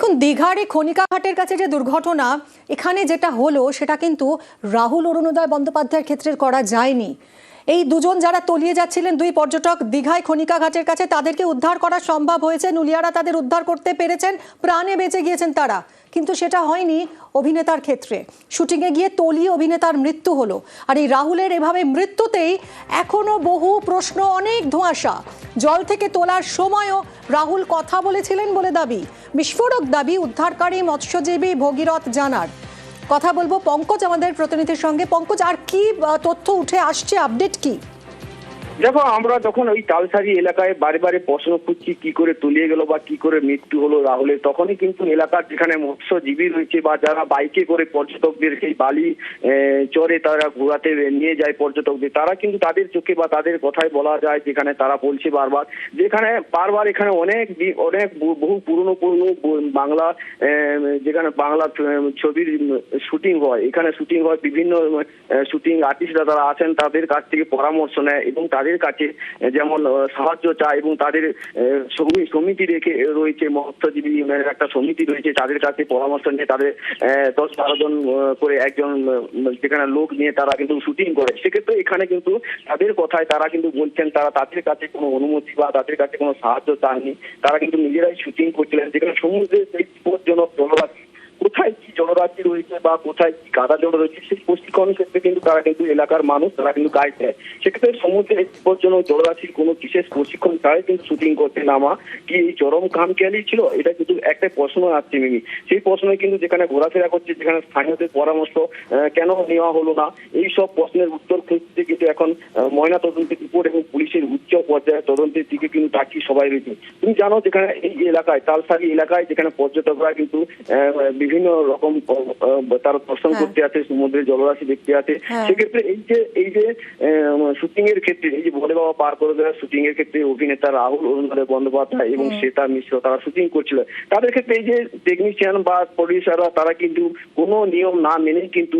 দেখুন, দীঘার এই খনিকা ঘাটের কাছে যে দুর্ঘটনা এখানে যেটা হলো সেটা কিন্তু রাহুল অরুণোদয় বন্দ্যোপাধ্যায়ের ক্ষেত্রে করা যায়নি। এই দুজন যারা তলিয়ে যাচ্ছিলেন, দুই পর্যটক দীঘায় খনিকা ঘাটের কাছে, তাদেরকে উদ্ধার করা সম্ভব হয়েছে। নুলিয়ারা তাদের উদ্ধার করতে পেরেছেন, প্রাণে বেঁচে গিয়েছেন তারা। কিন্তু সেটা হয়নি অভিনেতার ক্ষেত্রে। শুটিংয়ে গিয়ে তলিয়ে অভিনেতার মৃত্যু হলো। আর এই রাহুলের এভাবে মৃত্যুতেই এখনো বহু প্রশ্ন, অনেক ধোঁয়াশা। জল থেকে তোলার সময়ও রাহুল কথা বলেছিলেন বলে দাবি, বিস্ফোরক দাবি উদ্ধারকারী মৎস্যজীবী ভগীরথ জানার। কথা বলবো পঙ্কজ আমাদের প্রতিনিধির সঙ্গে। পঙ্কজ, আর কি তথ্য উঠে আসছে, আপডেট কি? দেখো, আমরা যখন ওই তালসারি এলাকায় বারে বারে প্রশ্ন খুঁজছি কি করে তলিয়ে গেল বা কি করে মৃত্যু হলো রাহুলের, তখনই কিন্তু এলাকার যেখানে মৎস্যজীবী রয়েছে বা যারা বাইকে করে পর্যটকদের সেই বালি চরে তারা ঘোরাতে নিয়ে যায় পর্যটকদের, তারা কিন্তু তাদের চোখে বা তাদের কথায় বলা যায়, যেখানে তারা বলছে বারবার, যেখানে বারবার এখানে অনেক বহু পুরনো বাংলা, যেখানে বাংলা ছবির শুটিং হয়, এখানে শুটিং হয়, বিভিন্ন শুটিং আর্টিস্টরা তারা আছেন, তাদের কাছ থেকে পরামর্শ নেয় এবং তাদের কাছে যেমন সাহায্য চায় এবং তাদের সমিতি রেখে রয়েছে, মৎস্যজীবী একটা সমিতি রয়েছে, তাদের কাছে পরামর্শ নিয়ে তাদের 10-12 জন করে একজন যেখানে লোক নিয়ে তারা কিন্তু শুটিং করে। সেক্ষেত্রে এখানে কিন্তু তাদের কথায় তারা কিন্তু বলছেন তারা তাদের কাছে কোনো অনুমতি বা তাদের কাছে কোনো সাহায্য চাননি, তারা কিন্তু নিজেরাই শুটিং করছিলেন। যেখানে সমুদ্রের সেই বিপজ্জনক জলরাশি, কোথায় কি জলরাশি রয়েছে বা কোথায় কি কাদা জল রয়েছে, সেই প্রশিক্ষণের ক্ষেত্রে কিন্তু তারা কিন্তু এলাকার মানুষ তারা কিন্তু গাইড দেয়। সেক্ষেত্রে সমুদ্রের বিপজ্জনক জলরাশির কোনো বিশেষ প্রশিক্ষণ ছাড়াই কিন্তু শুটিং করতে নামা কি এই চরম খামখেয়ালি ছিল? এটা কিন্তু একটা প্রশ্ন আসছে মিমি। সেই প্রশ্নে কিন্তু যেখানে ঘোরাফেরা করছে, যেখানে স্থানীয়দের পরামর্শ কেন নেওয়া হলো না, এই সব প্রশ্নের উত্তর খুঁজতে কিন্তু এখন ময়না তদন্তের রিপোর্ট এবং পুলিশের উচ্চ পর্যায়ে তদন্তের দিকে কিন্তু তাকিয়ে সবাই রয়েছে। তুমি জানো, যেখানে এই এলাকায় তালসারি এলাকায় যেখানে পর্যটকরা কিন্তু বিভিন্ন রকম তারা দর্শন করতে আছে, সমুদ্রের জলরাশি দেখতে আছে, সেক্ষেত্রে এই যে শুটিং এর ক্ষেত্রে, এই যে ভোলে বাবা পার করে দেওয়া শুটিং এর ক্ষেত্রে অভিনেতা রাহুল অরুণোদয় বন্দ্যোপাধ্যায় এবং শ্বেতা মিশ্র তারা শুটিং করছিল, তাদের ক্ষেত্রে এই যে টেকনিশিয়ান বা প্রডিউসাররা তারা কিন্তু কোনো নিয়ম না মেনেই কিন্তু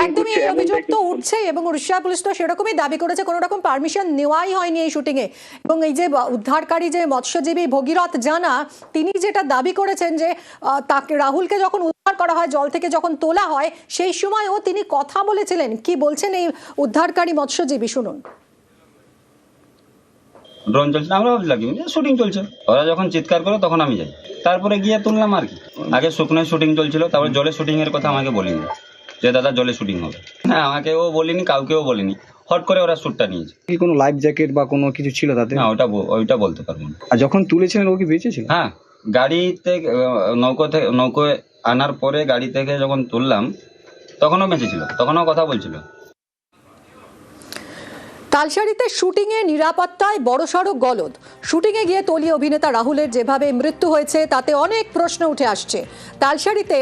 একদমই এই অভিযোগ তো উঠছে এবং উড়িষ্যা পুলিশ তো সেরকমই দাবি করেছে, কোনো রকম পারমিশন নেওয়াই হয়নি এই শুটিং এ। এবং এই যে উদ্ধারকারী যে মৎস্যজীবী ভগীরথ জানা, তিনি যেটা দাবি করেছেন যে তাকে, রাহুলকে যখন উদ্ধার করা হয়, জল থেকে যখন তোলা হয়, সেই সময়ও তিনি কথা বলেছিলেন। কি বলছেন এই উদ্ধারকারী মৎস্যজীবী, শুনুন। ড্রোন চলছে, আমরা ভাবছিলাম শুটিং চলছে, ওরা যখন চিৎকার করে তখন আমি যাই, তারপরে গিয়ে তুললাম আর কি। আগে শুকনোয় শুটিং চলছিল, তারপরে জলে শুটিং এর কথা আমাকে বলিনি যে দাদা জলে শুটিং হবে, হ্যাঁ আমাকেও বলিনি, কাউকেও বলিনি, হট করে ওরা শুটটা নিয়েছে। কি কোনো লাইফ জ্যাকেট বা কোনো কিছু ছিল তাতে? না, ওইটা বলতে পারবো না। আর যখন তুলেছিলেন ও কি বেঁচে ছিল? হ্যাঁ, গাড়িতে নৌকোয় আনার পরে গাড়ি থেকে যখন তুললাম তখনও বেঁচে ছিল, তখনও কথা বলছিল। তালসারিতে শুটিংয়ে নিরাপত্তায় বড়সড় গলদ। শুটিংয়ে গিয়ে তলিয়ে অভিনেতা রাহুলের যেভাবে মৃত্যু হয়েছে তাতে অনেক প্রশ্ন উঠে আসছে। তালসারিতে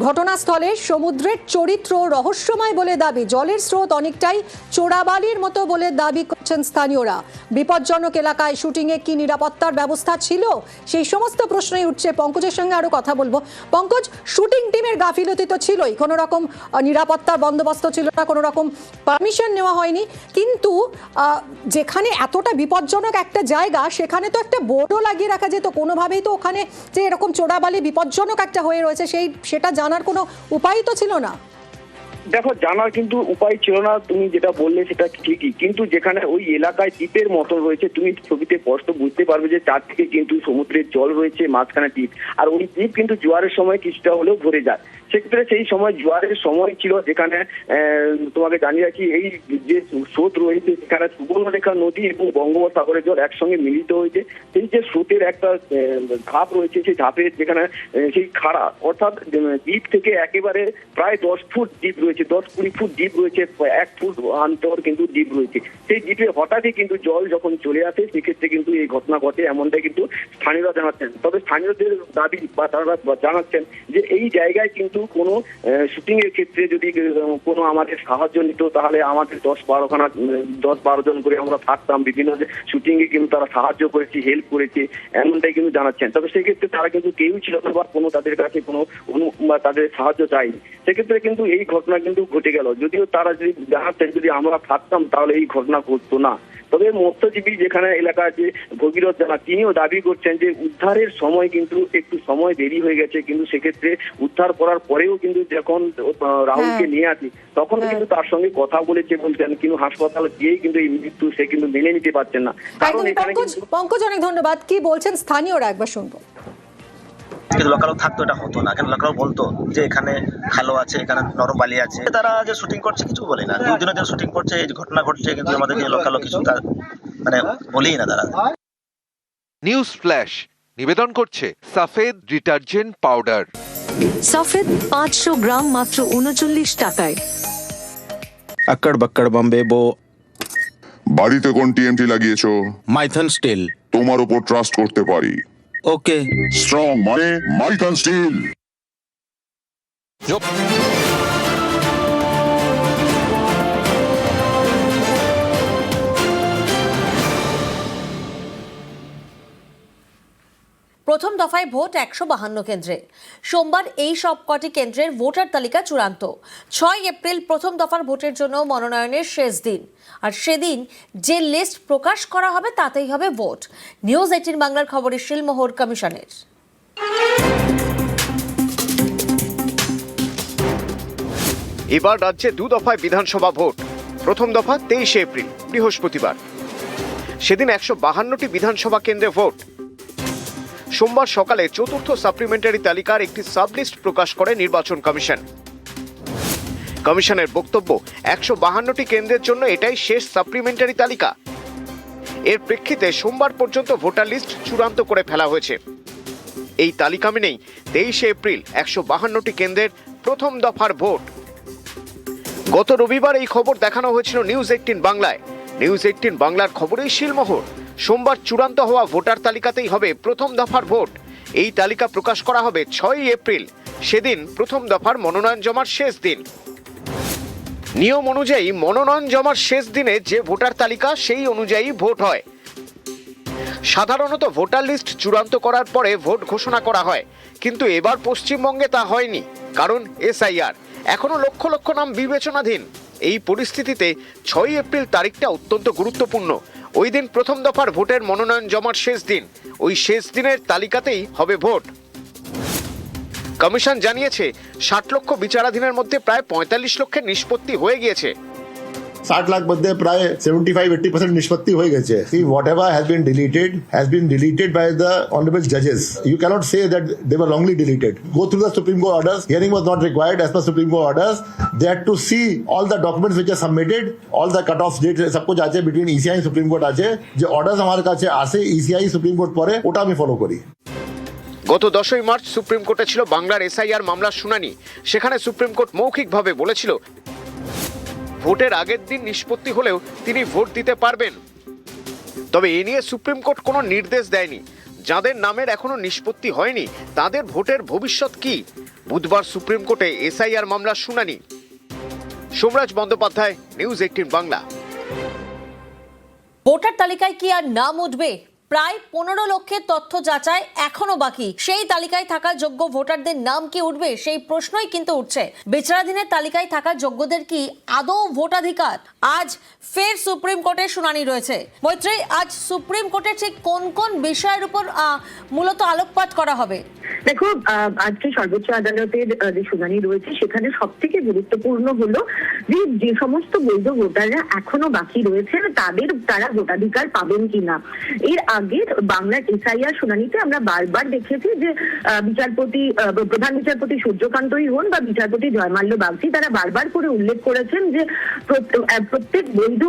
ঘটনাস্থলে সমুদ্রের চরিত্র রহস্যময় বলে দাবি, জলের স্রোত অনেকটাই চোরাবালির মতো বলে দাবি করছেন স্থানীয়রা। বিপজ্জনক এলাকায় শুটিংয়ে কি নিরাপত্তার ব্যবস্থা ছিল, সেই সমস্ত প্রশ্নই উঠছে। পঙ্কজের সঙ্গে আরো কথা বলবো। পঙ্কজ, শুটিং টিমের গাফিলতি তো ছিলই, কোনো রকম নিরাপত্তার বন্দোবস্ত ছিল না, কোনো রকম পারমিশন নেওয়া হয়নি, কিন্তু যেখানে এতটা বিপজ্জনক একটা জায়গা সেখানে তো একটা বোর্ডও লাগিয়ে রাখা যেত কোনোভাবেই। তো ওখানে যে এরকম চোরাবালি বিপজ্জনক একটা হয়ে রয়েছে সেটা জানার কোনো উপায় তো ছিল না। দেখো, জানার কিন্তু উপায় ছিল না, তুমি যেটা বললে সেটা ঠিকই, কিন্তু যেখানে ওই এলাকায় দ্বীপের মতো রয়েছে, তুমি ছবিতে স্পষ্ট বুঝতে পারবে যে চারদিকে কিন্তু সমুদ্রের জল রয়েছে, মাঝখানে দ্বীপ, আর ওই দ্বীপ কিন্তু জোয়ারের সময় কিছুটা হলেও ভরে যায়। সেক্ষেত্রে সেই সময় জোয়ারের সময় ছিল, যেখানে তোমাকে জানিয়ে রাখি এই যে স্রোত রয়েছে সেখানে সুবর্ণরেখা নদী এবং বঙ্গোপসাগরের জল একসঙ্গে মিলিত হয়েছে। সেই যে স্রোতের একটা ধাপ রয়েছে, সেই ধাপের যেখানে সেই খাড়া, অর্থাৎ দ্বীপ থেকে একেবারে প্রায় 10 ফুট দ্বীপ রয়েছে, 10-20 ফুট দ্বীপ রয়েছে, 1 ফুট অন্তর কিন্তু দ্বীপ রয়েছে। সেই দ্বীপে হঠাৎই কিন্তু জল যখন চলে আসে, সেক্ষেত্রে কিন্তু এই ঘটনা ঘটে, এমনটাই কিন্তু স্থানীয়রা জানাচ্ছেন। তবে স্থানীয়দের দাবি বা তারা জানাচ্ছেন যে এই জায়গায় কিন্তু কোনো শুটিং এর ক্ষেত্রে যদি কোনো আমাদের সাহায্য নিত, তাহলে আমাদের 10-12 জন করে আমরা থাকতাম, বিভিন্ন শুটিং এ কিন্তু তারা সাহায্য করেছে, হেল্প করেছে, এমনটাই কিন্তু জানাচ্ছেন। তবে সেক্ষেত্রে তারা কিন্তু কেউই ছিল না বা কোনো তাদের কাছে কোনো তাদের সাহায্য চাইনি। সেক্ষেত্রে কিন্তু এই ঘটনা কিন্তু ঘটে গেল, যদিও তারা যদি জানাচ্ছেন যদি আমরা থাকতাম তাহলে এই ঘটনা ঘটতো না। তবে মৎস্যজীবী যেখানে এলাকার যে ভগীরথ জানা তিনিও দাবি করছেন যে উদ্ধারের সময় কিন্তু একটু সময় দেরি হয়ে গেছে, কিন্তু সেক্ষেত্রে উদ্ধার করার পরেও কিন্তু যখন রাহুলকে নিয়ে আসি তখন কিন্তু তার সঙ্গে কথা বলেছে বলছেন, কিন্তু হাসপাতালে গিয়েই কিন্তু এই মৃত্যু সে কিন্তু মেনে নিতে পারছেন না। কারণ এখানে পঙ্কজ অনেক ধন্যবাদ। কি বলছেন স্থানীয়রা একবার শুনবো। কিন্তু লোকালও থাকতো এটা হতো না, কেন লোকাল বলতো যে এখানে খালো আছে, এখানে নরম বালি আছে, তারা যে শুটিং করছে কিছু বলে না, দুদিনের যে শুটিং করছে এই ঘটনা ঘটছে, কিন্তু আমাদেরকে লোকালও কিছু মানে বলেই না তারা। নিউজ ফ্ল্যাশ নিবেদন করছে সাফেদ ডিটারজেন্ট পাউডার। সাফেদ 500 গ্রাম মাত্র 39 টাকায়। अक्कड़ बक्कड़ बम्बे बो। বাড়িতে কোন টিএমটি লাগিয়েছো? মাইথন স্টিল। তোমার উপর ট্রাস্ট করতে পারি। ওকে। স্ট্রং মানে মাইথন স্টিল। প্রথম দফায় ভোট 152 কেন্দ্রে। সোমবার এই সব কটি কেন্দ্রের ভোটার তালিকা চূড়ান্ত। 6 এপ্রিল প্রথম দফার ভোটের জন্য মনোনয়নের শেষ দিন, আর সেদিন যে লিস্ট প্রকাশ করা হবে তাতেই হবে ভোট। নিউজ 18 বাংলার খবরে শিলমোহর কমিশনের। এবার রাজ্যে 2 দফায় বিধানসভা ভোট। প্রথম দফা 23 এপ্রিল বৃহস্পতিবার, সেদিন 152টি বিধানসভা কেন্দ্রে ভোট। সোমবার সকালে চতুর্থ সাপ্লিমেন্টারি তালিকার একটি সাবলিস্ট প্রকাশ করে নির্বাচন কমিশন। কমিশনের বক্তব্য, 152টি কেন্দ্রের জন্য এটাই শেষ সাপ্লিমেন্টারি তালিকা। এর প্রেক্ষিতে সোমবার পর্যন্ত ভোটার লিস্ট চূড়ান্ত করে ফেলা হয়েছে। এই তালিকা মেনেই 23 এপ্রিল 152টি কেন্দ্রের প্রথম দফার ভোট। গত রবিবার এই খবর দেখানো হয়েছিল নিউজ 18 বাংলায়। নিউজ 18 বাংলার খবরেই শিলমোহর। সোমবার চূড়ান্ত হওয়া ভোটার তালিকাতেই হবে প্রথম দফার ভোট। এই তালিকা প্রকাশ করা হবে 6 এপ্রিল, সেদিন প্রথম দফার মনোনয়ন জমার শেষ দিন। নিয়ম অনুযায়ী মনোনয়ন জমার শেষ দিনে যে ভোটার তালিকা সেই অনুযায়ী ভোট হয়। সাধারণত ভোটার লিস্ট চূড়ান্ত করার পরে ভোট ঘোষণা করা হয়, কিন্তু এবার পশ্চিমবঙ্গে তা হয়নি, কারণ এসআইআর এখনো লক্ষ লক্ষ নাম বিবেচনাধীন। এই পরিস্থিতিতে 6 এপ্রিল তারিখটা অত্যন্ত গুরুত্বপূর্ণ। ওই দিন প্রথম দফার ভোটের মনোনয়ন জমার শেষ দিন। ওই শেষ দিনের তালিকাতেই হবে ভোট। কমিশন জানিয়েছে 60 লক্ষ বিচারাধীনের মধ্যে প্রায় 45 লক্ষের নিষ্পত্তি হয়ে গিয়েছে। 60 লাখ মধ্যে প্রায় 75-80% নিষ্পত্তি হয়ে গেছে। See, whatever has been deleted by the honorable judges. You cannot say that they were wrongly deleted. Go through the Supreme Court orders. Hearing was not required as per Supreme Court orders. They had to see all the documents which are submitted, all the cut-off dates, सब कुछ আছে between ECI and Supreme Court আছে। যে orders আমার কাছে আসে ECI Supreme Court পরে, ওটা আমি ফলো করি। গত 10ই মার্চ সুপ্রিম কোর্টে ছিল বাংলার এসআইআর মামলার শুনানি। সেখানে সুপ্রিম কোর্ট মৌখিকভাবে বলেছিল ভোটের আগের দিন নিষ্পত্তি হলেও তিনি ভোট দিতে পারবেন। তবে এ নিয়ে সুপ্রিম কোর্ট কোনো নির্দেশ দেয়নি। যাদের নামের এখনো নিষ্পত্তি হয়নি তাদের ভোটের ভবিষ্যৎ কি? বুধবার সুপ্রিম কোর্টে এসআইআর মামলার শুনানি। সোমরাজ বন্দ্যোপাধ্যায়, নিউজ 18 বাংলা। ভোটার তালিকায় কি আর নাম উঠবে? প্রায় 15 লক্ষের তথ্য যাচাই এখনো বাকি। সেই তালিকায় থাকা যোগ্য ভোটারদের নাম কি উঠবে সেই প্রশ্নই কিন্তু উঠছে। বিচারাধীনের তালিকায় থাকা যোগ্যদের কি আদৌ ভোটাধিকার? আজ ফের সুপ্রিম কোর্টের শুনানি রয়েছে। মৈত্রী, আজ সুপ্রিম কোর্টের ঠিক কোন কোন বিষয়ের উপর মূলত আলোকপাত করা হবে? দেখো, আজকে সর্বোচ্চ আদালতের যে শুনানি রয়েছে সেখানে সব থেকে গুরুত্বপূর্ণ হলো যে সমস্ত বৈধ ভোটাররা এখনো বাকি রয়েছেন তারা ভোটাধিকার পাবেন কিনা। এর আগে বাংলার এসআইআর শুনানিতে আমরা বারবার দেখেছি যে প্রধান বিচারপতি সূর্যকান্তই হন বা বিচারপতি জয়মাল্য বাগচি, তারা বারবার করে উল্লেখ করেছেন যে প্রত্যেক বৈধ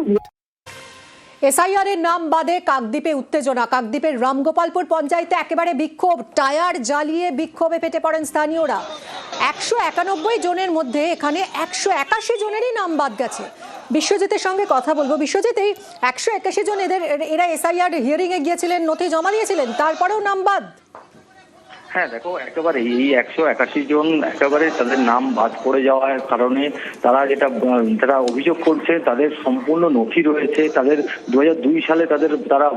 এসআইআর এর নাম বাদে কাকদ্বীপে উত্তেজনা। কাকদ্বীপের রামগোপালপুর পঞ্চায়েতে একেবারে বিক্ষোভ। টায়ার জ্বালিয়ে বিক্ষোভে ফেটে পড়েন স্থানীয়রা। 191 জনের মধ্যে এখানে 181 জনেরই নাম বাদ গেছে। বিশ্বজিতের সঙ্গে কথা বলবো। বিশ্বজিৎ, এই 181 জন এরা এসআইআর হিয়ারিং এ গিয়েছিলেন, নথি জমা দিয়েছিলেন, তারপরেও নাম বাদ? হ্যাঁ দেখো, একেবারে এই 181 জন একেবারে তাদের নাম বাদ পড়ে যাওয়ার কারণে তারা অভিযোগ করছে, তাদের সম্পূর্ণ নথি রয়েছে, তাদের 2002 সালে তারা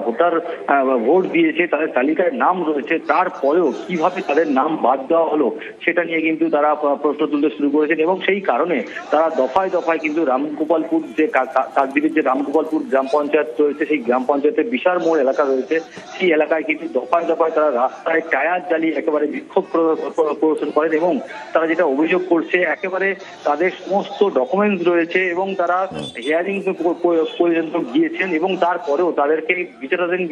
ভোট দিয়েছে, তাদের তালিকায় নাম রয়েছে, তারপরেও কিভাবে তাদের নাম বাদ দেওয়া হলো সেটা নিয়ে কিন্তু তারা প্রশ্ন তুলতে শুরু করেছেন। এবং সেই কারণে তারা দফায় দফায় কিন্তু রামগোপালপুর যে কাকদ্বীপের যে রামগোপালপুর গ্রাম পঞ্চায়েত রয়েছে, সেই গ্রাম পঞ্চায়েতের বিশাল মোড় এলাকা রয়েছে, সেই এলাকায় কিন্তু দফায় দফায় তারা রাস্তায় টায়ার জ্বালিয়ে একেবারে বিক্ষোভ প্রদর্শন করেন। এবং তারা যেটা অভিযোগ করছে, একেবারে তাদের সমস্ত ডকুমেন্টস রয়েছে এবং তারা হিয়ারিং পর্যন্ত গিয়েছেন এবং তারপরেও তাদেরকে বিচারাধীন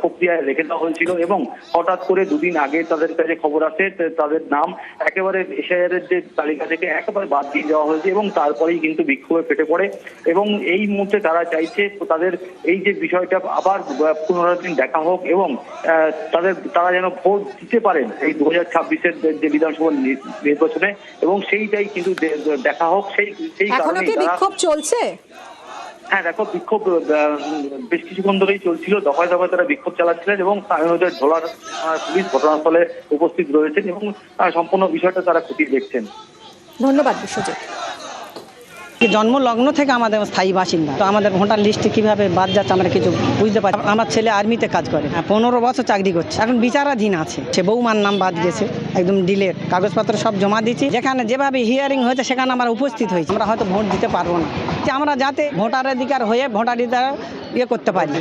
প্রক্রিয়ায় রেখে দেওয়া হয়েছিল। এবং হঠাৎ করে দুদিন আগে তাদের কাছে খবর আসে তাদের নাম একেবারে এসআইআরের যে তালিকা থেকে একেবারে বাদ দিয়ে দেওয়া হয়েছে এবং তারপরেই কিন্তু বিক্ষোভে ফেটে পড়ে। এবং এই মুহূর্তে তারা চাইছে তাদের এই যে বিষয়টা আবার পুনরাবৃত্তি দেখা হোক এবং তারা যেন ভোট দিতে পারেন এই 2026-এর যে বিধানসভা নির্বাচনে, এবং সেইটাই কিন্তু দেখা হোক। সেই এখনো কি বিক্ষোভ চলছে? হ্যাঁ দেখো, বিক্ষোভ বেশ কিছুক্ষণ ধরেই চলছিল, দফায় দফায় তারা বিক্ষোভ চালাচ্ছিলেন এবং স্থানীয়দের ঝোলার পুলিশ ঘটনাস্থলে উপস্থিত রয়েছেন এবং সম্পূর্ণ বিষয়টা তারা খতিয়ে দেখছেন। ধন্যবাদ বিশ্বজিৎ। জন্মলগ্ন থেকে আমাদের স্থায়ী বাসিন্দা, তো আমাদের ভোটার লিস্টে কিভাবে বাদ যাচ্ছে আমরা কিছু বুঝতে পারি। আমার ছেলে আর্মিতে কাজ করে, 15 বছর চাকরি করছে, এখন বিচারাধীন আছে। সে বৌমার নাম বাদ গেছে, একদম ডিলেট, কাগজপত্র সব জমা দিচ্ছি। যেখানে যেভাবে হিয়ারিং হয়েছে সেখানে আমরা উপস্থিত হয়েছি। আমরা হয়তো ভোট দিতে পারবো না, যে আমরা যাতে ভোটাধিকার হয়ে ভোটাধিকার করতে পারি।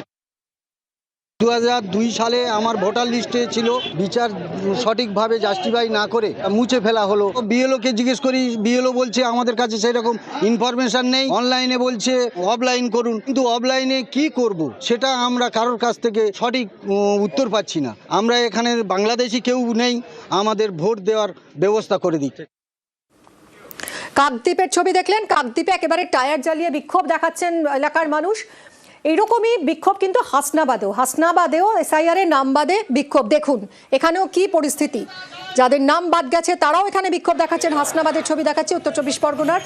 2002 সালে আমার ভোটার লিস্টে ছিল, বিচার সঠিকভাবে জাস্টিফাই না করে মুছে ফেলা হলো। বিএলওকে জিজ্ঞেস করি, বিএলও বলছে আমাদের কাছে সেরকম ইনফরমেশন নেই, অনলাইনে বলছে অফলাইন করুন, কিন্তু অফলাইনে কি করব সেটা আমরা কারোর কাছ থেকে সঠিক উত্তর পাচ্ছি না। আমরা এখানে বাংলাদেশি কেউ নেই, আমাদের ভোট দেওয়ার ব্যবস্থা করে দিচ্ছে। কাকদ্বীপের ছবি দেখলেন, কাকদ্বীপে একেবারে টায়ার জ্বালিয়ে বিক্ষোভ দেখাচ্ছেন এলাকার মানুষ। এইরকমই বিক্ষোভ কিন্তু হাসনাবাদেও এসআইআর এর নাম বাদে বিক্ষোভ। দেখুন এখানেও কি পরিস্থিতি, যাদের নাম বাদ গেছে তারাও এখানে বিক্ষোভ দেখাচ্ছেন। হাসনাবাদের ছবি দেখাচ্ছে উত্তর 24 পরগনার।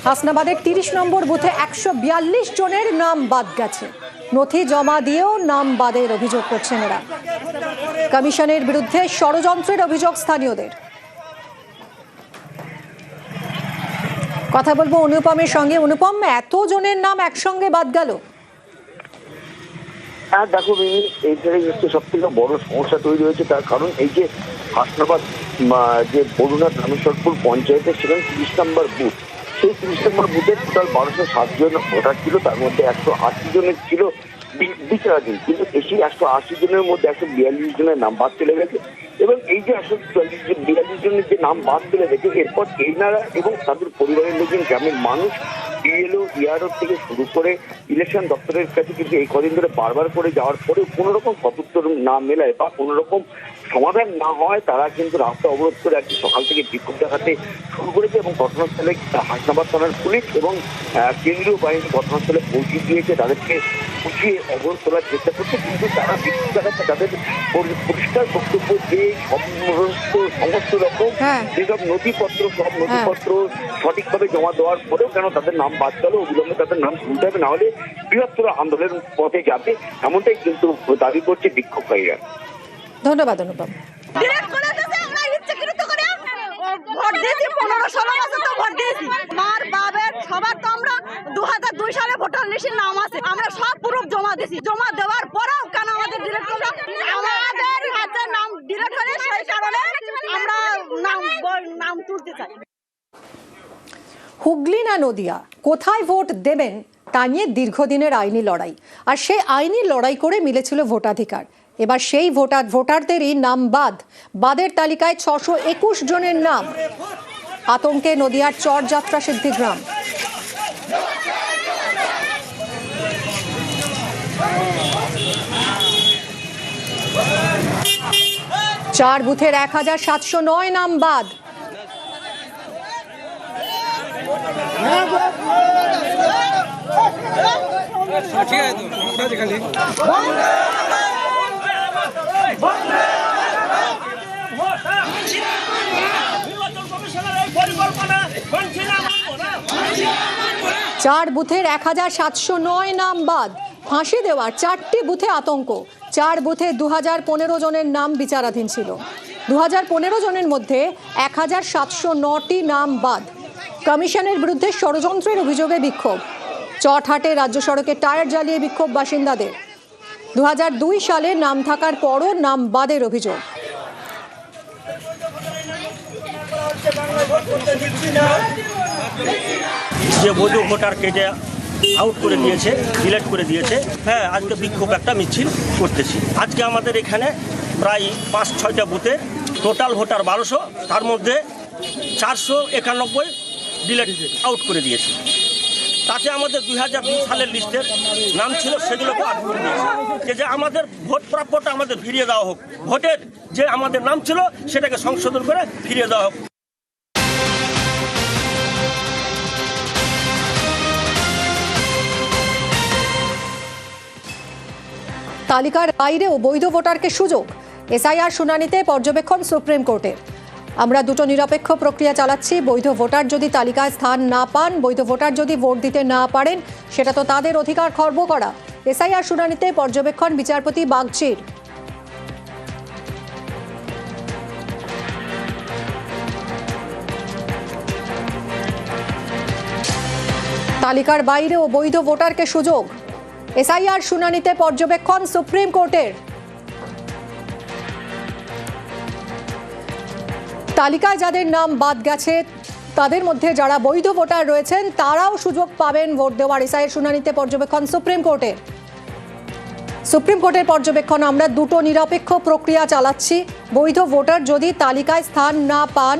হাসনাবাদের 30 নম্বর বুথে 142 জনের নাম বাদ গেছে, নথি জমা দিয়েও নাম বাদের অভিযোগ করছেন এরা। কমিশনের বিরুদ্ধে ষড়যন্ত্রের অভিযোগ স্থানীয়দের। কথা বলবো অনুপমের সঙ্গে। অনুপম, এত জনের নাম একসঙ্গে বাদ গেল? হ্যাঁ দেখো, এইটাই হচ্ছে সব থেকে বড় সমস্যা তৈরি হয়েছে। তার কারণ এই যে হাসনাবাদ যে বরুণা রামেশ্বরপুর পঞ্চায়েতের সেখানে 30 নম্বর বুথ, সেই 30 নম্বর বুথে টোটাল 1260 জন ভোটার ছিল, তার মধ্যে 180 জনের ছিল বিচারাধীন, কিন্তু সেই 180 জনের মধ্যে 142 জনের নাম বাদ চলে গেছে। এবং এই যে 142 জনের যে নাম বাদ চলে গেছে, এরপর এনারা এবং তাদের পরিবারের লোকজন, গ্রামের মানুষ, বিএলও ইআরও থেকে শুরু করে ইলেকশন দপ্তরের কাছে কিন্তু এই কদিন ধরে বারবার করে যাওয়ার পরেও কোনো রকম সদুত্তর না মেলায় বা কোনো রকম সমাধান না হয়, তারা কিন্তু রাস্তা অবরোধ করে আজকে সকাল থেকে বিক্ষোভ দেখাতে শুরু করেছে। এবং ঘটনাস্থলে হাসনাবাদ থানার পুলিশ এবং কেন্দ্রীয় বাহিনী ঘটনাস্থলে পৌঁছে দিয়েছে, তাদেরকে বুঝিয়ে অবরোধ তোলার চেষ্টা করছে। কিন্তু তারা বিক্ষোভ দেখাচ্ছে, তাদের পরিষ্কার বক্তব্য যে সমস্ত রকম যেসব নথিপত্র, সব নথিপত্র সঠিকভাবে জমা দেওয়ার পরেও কেন তাদের নাম বাদ গেল, অবিলম্বে তাদের নাম শুনতে হবে, না হলে বৃহত্তর আন্দোলনের পথে যাবে, এমনটাই কিন্তু দাবি করছে বিক্ষোভকারীরা। ধন্যবাদ অনুপম। ভোট দিয়েছি 15-16 বছর তো ভোট দিয়েছি। মার বাবার সবার তো আমরা 2002 সালে ভোটার লিস্টের নাম আছে, আমরা সব প্রুফ জমা দিয়েছি। জমা দেওয়ার পরেও কেন আমাদের ডিরেক্ট করলো, আমাদের হাতে নাম ডিরেক্ট করে, সেই কারণে আমরা নাম তুলতে চাই। হুগলি না নদিয়া, কোথায় ভোট দেবেন তা নিয়ে দীর্ঘদিনের আইনি লড়াই, আর সেই আইনি লড়াই করে মিলেছিল ভোটাধিকার। এবার সেই ভোটারদেরই নাম বাদের তালিকায় 621 জনের নাম। আতঙ্কে নদিয়ার চরযাত্রা সিদ্ধিগ্রাম। 4 বুথের 1709 নাম বাদ। চার বুথের 1709 নাম বাদ। ফাঁসি দেওয়ার 4টি বুথে আতঙ্ক। 4 বুথে 2015 জনের নাম বিচারাধীন ছিল। 2015 জনের মধ্যে 1709টি নাম বাদ। কমিশনের বিরুদ্ধে ষড়যন্ত্রের অভিযোগে বিক্ষোভ। চটহাটে রাজ্য সড়কে টায়ার জ্বালিয়ে বিক্ষোভ বাসিন্দাদের। 2002 সালে নাম থাকার পরও নাম বাদের অভিযোগ। যে বৈধ ভোটারকে যে আউট করে দিয়েছে, ডিলেট করে দিয়েছে, হ্যাঁ, আজকে বিক্ষোভ একটা মিছিল করতেছি। আজকে আমাদের এখানে প্রায় 5-6টা বুথে টোটাল ভোটার 1200, তার মধ্যে 491 ডিলেট আউট করে দিয়েছে। তাতে আমাদের 2002 সালের লিস্টের নাম ছিল, সেগুলোকে আউট করে দিয়েছে। যে আমাদের ভোট প্রাপ্যটা আমাদের ফিরিয়ে দেওয়া হোক, ভোটের যে আমাদের নাম ছিল সেটাকে সংশোধন করে ফিরিয়ে দেওয়া হোক। তালিকার বাইরেও বৈধ ভোটারকে সুযোগ। এসআইআর শুনানিতে পর্যবেক্ষণ সুপ্রিম কোর্টের। আমরা দুটো নিরপেক্ষ প্রক্রিয়া চালাচ্ছি। বৈধ ভোটার যদি তালিকায় স্থান না পান, বৈধ ভোটার যদি ভোট দিতে না পারেন, সেটা তো তাদের অধিকার খর্ব করা। এসআইআর শুনানিতে পর্যবেক্ষণ বিচারপতি বাগচির। তালিকার বাইরেও বৈধ ভোটারকে সুযোগ। এসআইআর শুনানিতে পর্যবেক্ষণ সুপ্রিম কোর্টের। তালিকায় যাদের নাম বাদ গেছে তাদের মধ্যে যারা বৈধ ভোটার রয়েছেন তারাও সুযোগ পাবেন ভোট দেওয়ার। এসআইআর শুনানিতে পর্যবেক্ষণ সুপ্রিম কোর্টের। সুপ্রিম কোর্টের পর্যবেক্ষণ, আমরা দুটো নিরপেক্ষ প্রক্রিয়া চালাচ্ছি। বৈধ ভোটার যদি তালিকায় স্থান না পান,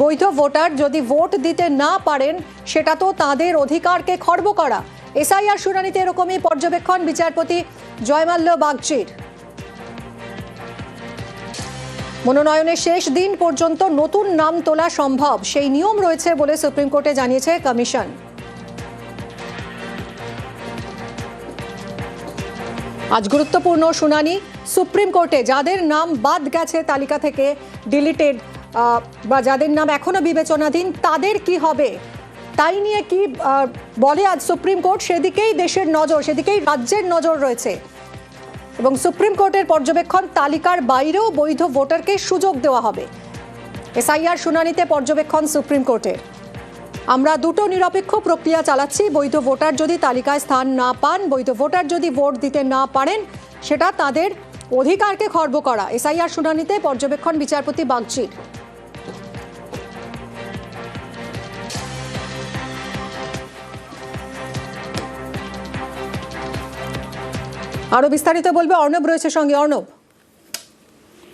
বৈধ ভোটার যদি ভোট দিতে না পারেন, সেটা তো তাদের অধিকারকে খর্ব করা। এসআইআর শুনানিতে এরকমই পর্যবেক্ষণ বিচারপতি জয়মাল্য বাগচির। মনোনয়নের শেষ দিন পর্যন্ত নতুন নাম তোলা সম্ভব, সেই নিয়ম রয়েছে বলে সুপ্রিম কোর্টে জানিয়েছে কমিশন। আজ গুরুত্বপূর্ণ শুনানি সুপ্রিম কোর্টে। যাদের নাম বাদ গেছে তালিকা থেকে, ডিলিটেড বা যাদের নাম এখনো বিবেচনাধীন, তাদের কি হবে, তাই নিয়ে কি বলে আজ সুপ্রিম কোর্ট, সেদিকেই দেশের নজর, সেদিকেই রাজ্যের নজর রয়েছে। এবং সুপ্রিম কোর্টের পর্যবেক্ষণ, তালিকার বাইরেও বৈধ ভোটারকে সুযোগ দেওয়া হবে। এসআইআর শুনানিতে পর্যবেক্ষণ সুপ্রিম কোর্টের। আমরা দুটো নিরপেক্ষ প্রক্রিয়া চালাচ্ছি। বৈধ ভোটার যদি তালিকায় স্থান না পান, বৈধ ভোটার যদি ভোট দিতে না পারেন, সেটা তাদের অধিকারকে খর্ব করা। এসআইআর শুনানিতে পর্যবেক্ষণ বিচারপতি বাগচির। আরো বিস্তারিত বলবে অর্ণব, রয়েছে সঙ্গে। অর্ণব,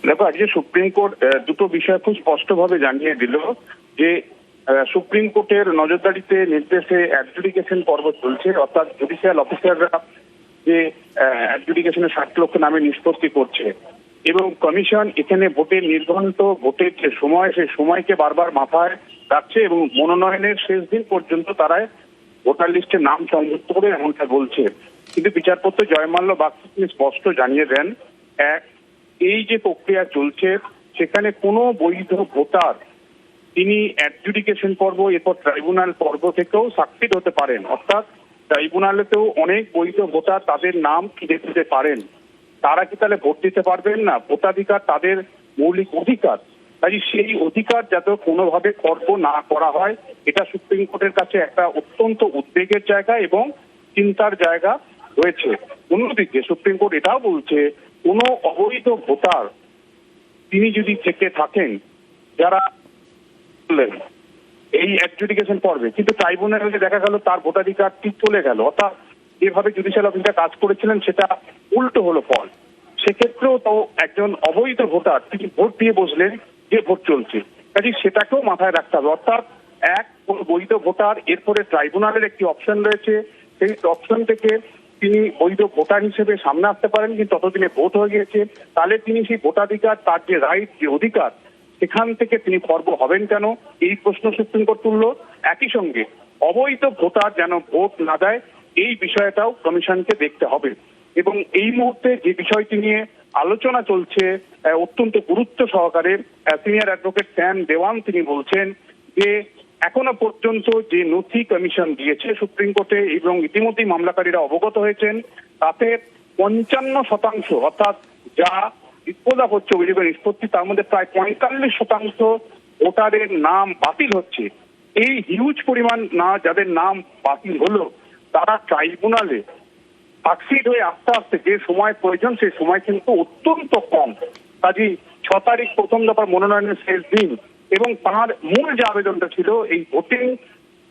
দেখো, আজকে সুপ্রিম কোর্ট দুটো বিষয় খুব স্পষ্টভাবে জানিয়ে দিল যে সুপ্রিম কোর্টের নজরদারিতে নির্দেশে অ্যাডজুডিকেশন পর্ব চলছে, অর্থাৎ জুডিশিয়াল অফিসাররা যে অ্যাডজুডিকেশনের 60 লক্ষ নামে নিষ্পত্তি করছে এবং কমিশন এখানে ভোটের নির্ঘণ্ট, ভোটের যে সময়, সেই সময়কে বারবার মাথায় রাখছে এবং মনোনয়নের শেষ দিন পর্যন্ত তারা ভোটার লিস্টে নাম সংযুক্ত করে এমনটা বলছে। কিন্তু বিচারপতি জয়মাল্য বাগচি তিনি স্পষ্ট জানিয়ে দেন, এক, এই যে প্রক্রিয়া চলছে সেখানে কোনো বৈধ ভোটার তিনি অ্যাডজুডিকেশন পর্ব, এরপর ট্রাইব্যুনাল পর্ব থেকেও সাকসিড হতে পারেন। অর্থাৎ ট্রাইব্যুনালেতেও অনেক বৈধ ভোটার তাদের নাম ফিরে পেতে পারেন। তারা কি তাহলে ভোট দিতে পারবেন না? ভোটাধিকার তাদের মৌলিক অধিকার, তাই সেই অধিকার যাতে কোনোভাবে খর্ব না করা হয়, এটা সুপ্রিম কোর্টের কাছে একটা অত্যন্ত উদ্বেগের জায়গা এবং চিন্তার জায়গা রয়েছে। অন্যদিকে সুপ্রিম কোর্ট এটাও বলছে, কোনো অবৈধ ভোটার তিনি যদি থেকে থাকেন যারা এই অ্যাডজুডিকেশন পর্বে, কিন্তু ট্রাইব্যুনালে দেখা গেল তার ভোটাধিকারটি চলে গেল, অর্থাৎ যেভাবে জুডিশিয়াল অফিসার কাজ করেছিলেন সেটা উল্টো হলো ফল, সেক্ষেত্রেও তো একজন অবৈধ ভোটার তিনি ভোট দিয়ে বসলেন যে ভোট চলছে, কাজে সেটাকেও মাথায় রাখতে হবে। অর্থাৎ এক, কোন বৈধ ভোটার, এরপরে ট্রাইব্যুনালের একটি অপশন রয়েছে, সেই অপশন থেকে তিনি বৈধ ভোটার হিসেবে সামনে আসতে পারেন, কিন্তু ততদিনে ভোট হয়ে গিয়েছে, তাহলে তিনি সেই ভোটাধিকার, তার যে রাইট, যে অধিকার, সেখান থেকে তিনি খর্ব হবেন কেন, এই প্রশ্ন সুপ্রিম কোর্ট তুলল। একই সঙ্গে অবৈধ ভোটার যেন ভোট না দেয়, এই বিষয়টাও কমিশনকে দেখতে হবে। এবং এই মুহূর্তে যে বিষয়টি নিয়ে আলোচনা চলছে অত্যন্ত গুরুত্ব সহকারে, সিনিয়র অ্যাডভোকেট শ্যাম দেওয়ান তিনি বলছেন যে এখনো পর্যন্ত যে নথি কমিশন দিয়েছে সুপ্রিম কোর্টে এবং ইতিমধ্যেই মামলাকারীরা অবগত হয়েছেন, তাতে 55% অর্থাৎ যা বিপদা হচ্ছে অভিযোগের নিষ্পত্তি, তার মধ্যে প্রায় 45% ভোটারের নাম বাতিল হচ্ছে। এই হিউজ পরিমাণ না যাদের নাম বাতিল হলো তারা ট্রাইব্যুনালে সাকসিড হয়ে আস্তে আস্তে যে সময় প্রয়োজন সেই সময় কিন্তু অত্যন্ত কম। কাজেই 6 তারিখ প্রথম দফার মনোনয়নের শেষ দিন এবং তার মূল যে আবেদনটা ছিল এই ভোটিং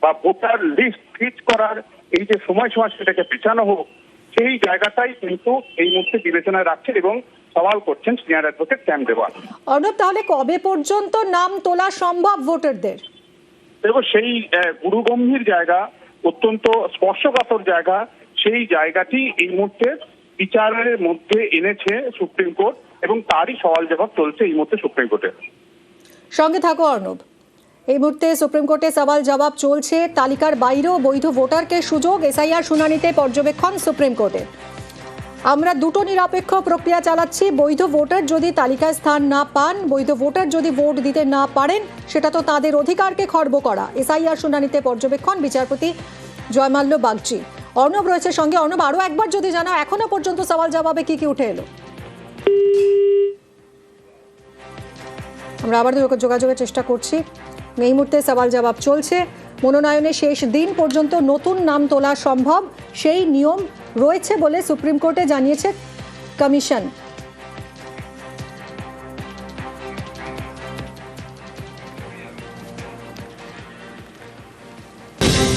বা ভোটার লিস্ট ফিট করার এই যে সময় সেটাকে পেছানো হোক, সেই জায়গাটাই কিন্তু এই মুহূর্তে বিবেচনায় রাখছেন এবং সওয়াল করছেন সিনিয়র অ্যাডভোকেট ক্যাম দেওয়ান। অর্ণব, তাহলে কবে পর্যন্ত নাম তোলা সম্ভব ভোটারদের? এবং সেই গুরুগম্ভীর জায়গা, অত্যন্ত স্পর্শকাতর জায়গা, সেই জায়গাটি এই মুহূর্তে বিচারের মধ্যে এনেছে সুপ্রিম কোর্ট এবং তারই সওয়াল জবাব চলছে এই মুহূর্তে সুপ্রিম কোর্টে। সঙ্গে থাকো অর্ণব। এই মুহূর্তে সুপ্রিম কোর্টে সওয়াল জবাব চলছে। তালিকার বাইরেও বৈধ ভোটারকে সুযোগ, এসআইআর শুনানিতে পর্যবেক্ষণ সুপ্রিম কোর্টে। আমরা দুটো নিরপেক্ষ প্রক্রিয়া চালাচ্ছি। বৈধ ভোটার যদি তালিকায় স্থান না পান, বৈধ ভোটার যদি ভোট দিতে না পারেন, সেটা তো তাদের অধিকারকে খর্ব করা। এসআইআর শুনানিতে পর্যবেক্ষণ বিচারপতি জয়মাল্য বাগচি। অর্ণব রয়েছে সঙ্গে। অর্ণব, আরো একবার যদি জানাও এখনো পর্যন্ত সওয়াল জবাবে কি কি উঠে এলো? আমরা আবার যোগাযোগের চেষ্টা করছি। এই মুহূর্তে সওয়াল জবাব চলছে। মনোনয়নের শেষ দিন পর্যন্ত নতুন নাম তোলা সম্ভব, সেই নিয়ম রয়েছে বলে সুপ্রিম কোর্টে জানিয়েছে কমিশন।